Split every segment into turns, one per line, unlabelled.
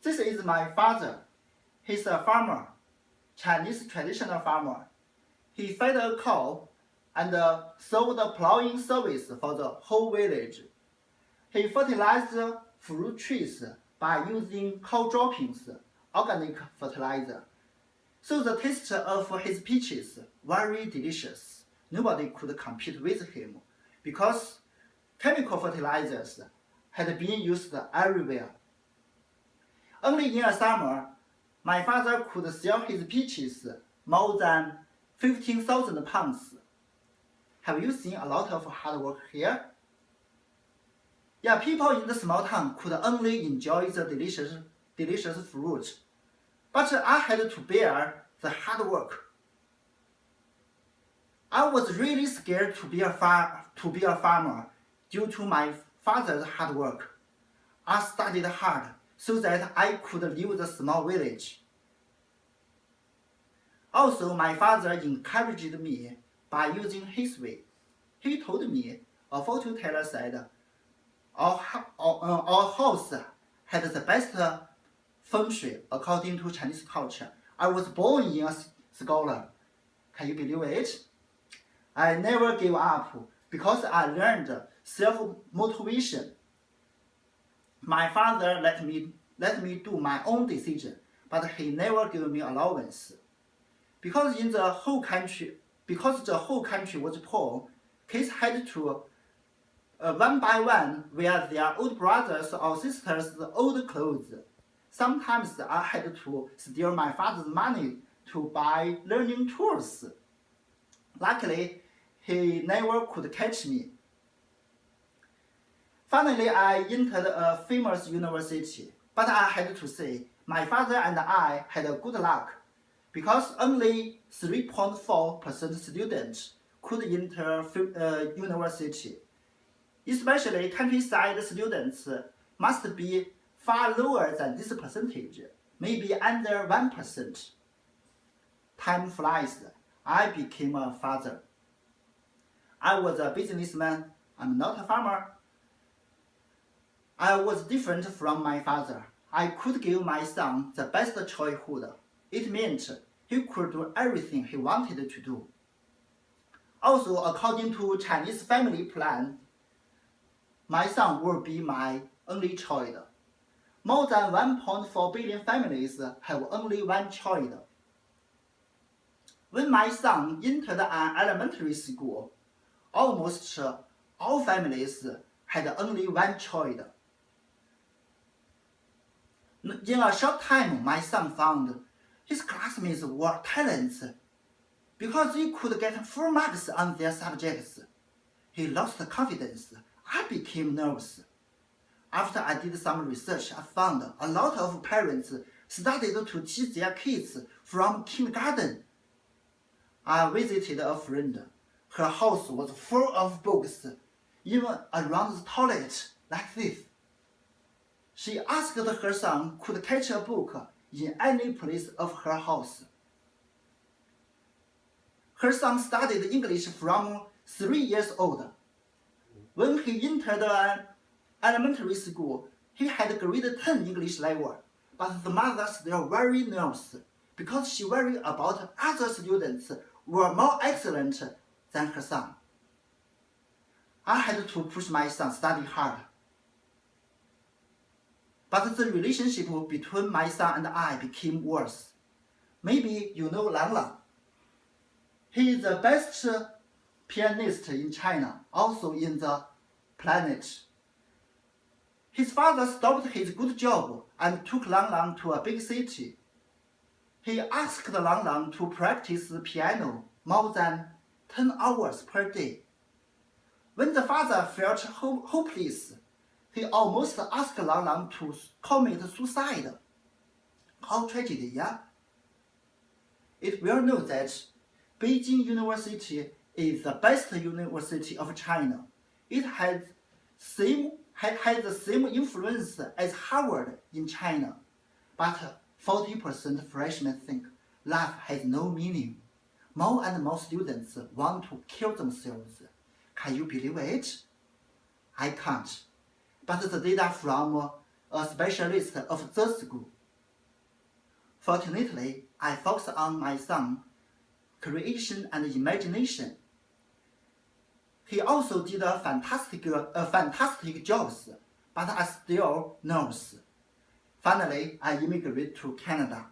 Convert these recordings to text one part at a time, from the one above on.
This is my father. He's a farmer, Chinese traditional farmer. He fed a cow and sold the plowing service for the whole village. He fertilized fruit trees by using cow droppings, organic fertilizer. So the taste of his peaches very delicious. Nobody could compete with him because chemical fertilizers had been used everywhere. Only in a summer, my father could sell his peaches more than 15,000 pounds. Have you seen a lot of hard work here? Yeah, people in the small town could only enjoy the delicious fruit, but I had to bear the hard work. I was really scared to be a farmer due to my father's hard work. I studied hard so that I could leave the small village. Also, my father encouraged me by using his way. He told me, a fortune teller said, our house had the best feng shui according to Chinese culture. I was born in a scholar. Can you believe it? I never gave up because I learned self-motivation. My father let me do my own decision, but he never gave me allowance. Because the whole country was poor, kids had to one by one wear their old brothers or sisters' old clothes. Sometimes I had to steal my father's money to buy learning tools. Luckily, he never could catch me. Finally, I entered a famous university, but I had to say, my father and I had good luck, because only 3.4% students could enter university. Especially countryside students must be far lower than this percentage, maybe under 1%. Time flies. I became a father. I was a businessman. I'm not a farmer. I was different from my father. I could give my son the best childhood. It meant he could do everything he wanted to do. Also, according to Chinese family plan, my son will be my only child. More than 1.4 billion families have only one child. When my son entered an elementary school, almost all families had only one child. In a short time, my son found his classmates were talents because they could get full marks on their subjects. He lost confidence. I became nervous. After I did some research, I found a lot of parents started to teach their kids from kindergarten. I visited a friend. Her house was full of books, even around the toilet, like this. She asked her son could catch a book in any place of her house. Her son studied English from 3 years old. When he entered an elementary school, he had grade 10 English level, but the mother still very nervous because she worried about other students were more excellent than her son. I had to push my son to study hard. But the relationship between my son and I became worse. Maybe you know Lang Lang. He is the best pianist in China, also in the planet. His father stopped his good job and took Lang Lang to a big city. He asked Lang Lang to practice piano more than 10 hours per day. When the father felt hopeless, he almost asked Lang Lang to commit suicide. How tragic, yeah? It well known that Beijing University is the best university of China. It had the same influence as Harvard in China, but 40% freshmen think life has no meaning. More and more students want to kill themselves. Can you believe it? I can't. But the data from a specialist of the school Fortunately, I focus on my son's creation and imagination. He also did a fantastic jobs, but I still nervous. Finally, I immigrated to Canada.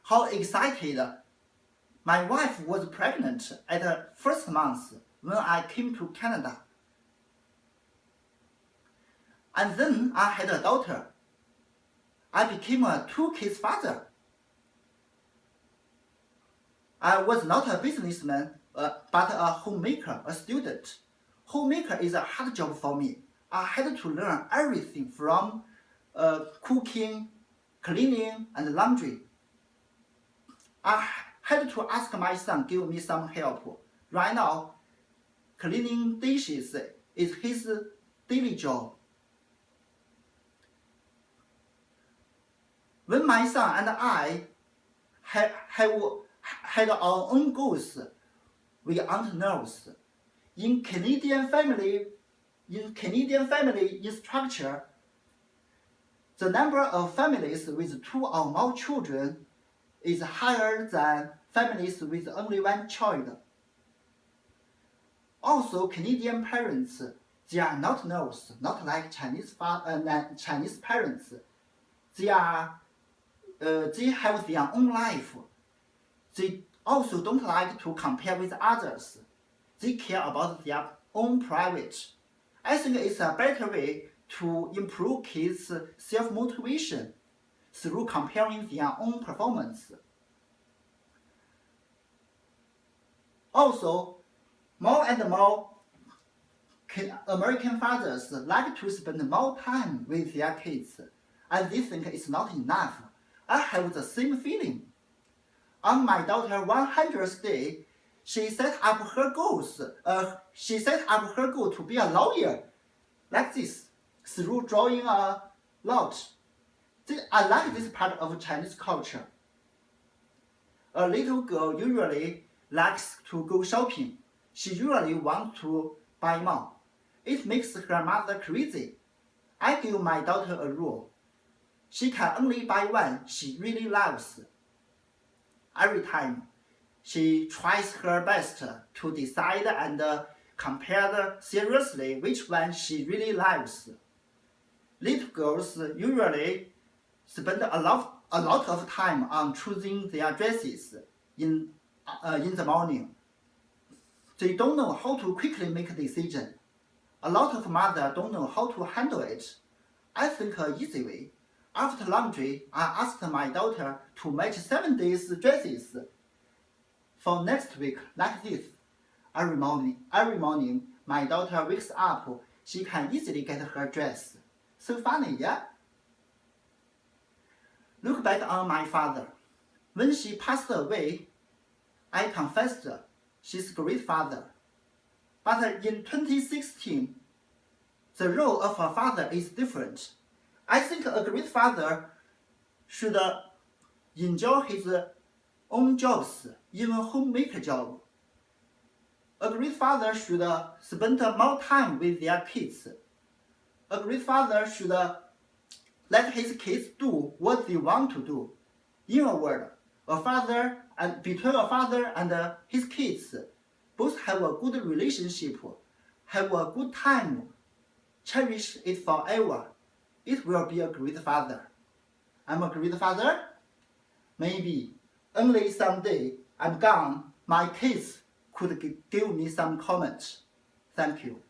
How excited my wife was pregnant at the first month when I came to Canada. And then I had a daughter. I became a 2 kids father. I was not a businessman, but a homemaker, a student. Homemaker is a hard job for me. I had to learn everything from cooking, cleaning, and laundry. I had to ask my son give me some help. Right now, cleaning dishes is his daily job. When my son and I had our own goals, we aren't nervous. In Canadian family structure, the number of families with 2 or more children is higher than families with only 1 child. Also, Canadian parents, they are not nervous, not like Chinese parents. They have their own life. They also don't like to compare with others. They care about their own private. I think it's a better way to improve kids' self-motivation through comparing their own performance. Also, more and more American fathers like to spend more time with their kids, and they think it's not enough. I have the same feeling. On my daughter's 100th day, she set up her goals. She set up her goal to be a lawyer, like this, through drawing a lot. I like this part of Chinese culture. A little girl usually likes to go shopping. She usually wants to buy more. It makes her mother crazy. I give my daughter a rule. She can only buy one she really loves. Every time, she tries her best to decide and compare seriously which one she really loves. Little girls usually spend a lot of time on choosing their dresses in the morning. They don't know how to quickly make a decision. A lot of mothers don't know how to handle it. I think an easy way. After laundry, I asked my daughter to match 7 days dresses for next week, like this. Every morning, my daughter wakes up, she can easily get her dress. So funny, yeah? Look back on my father. When she passed away, I confessed she's a great father. But in 2016, the role of a father is different. I think a great father should enjoy his own jobs, even homemaker job. A great father should spend more time with their kids. A great father should let his kids do what they want to do. In a word, between a father and his kids, both have a good relationship, have a good time, cherish it forever. It will be a great father. I'm a great father? Maybe. Only someday I'm gone, my kids could give me some comments. Thank you.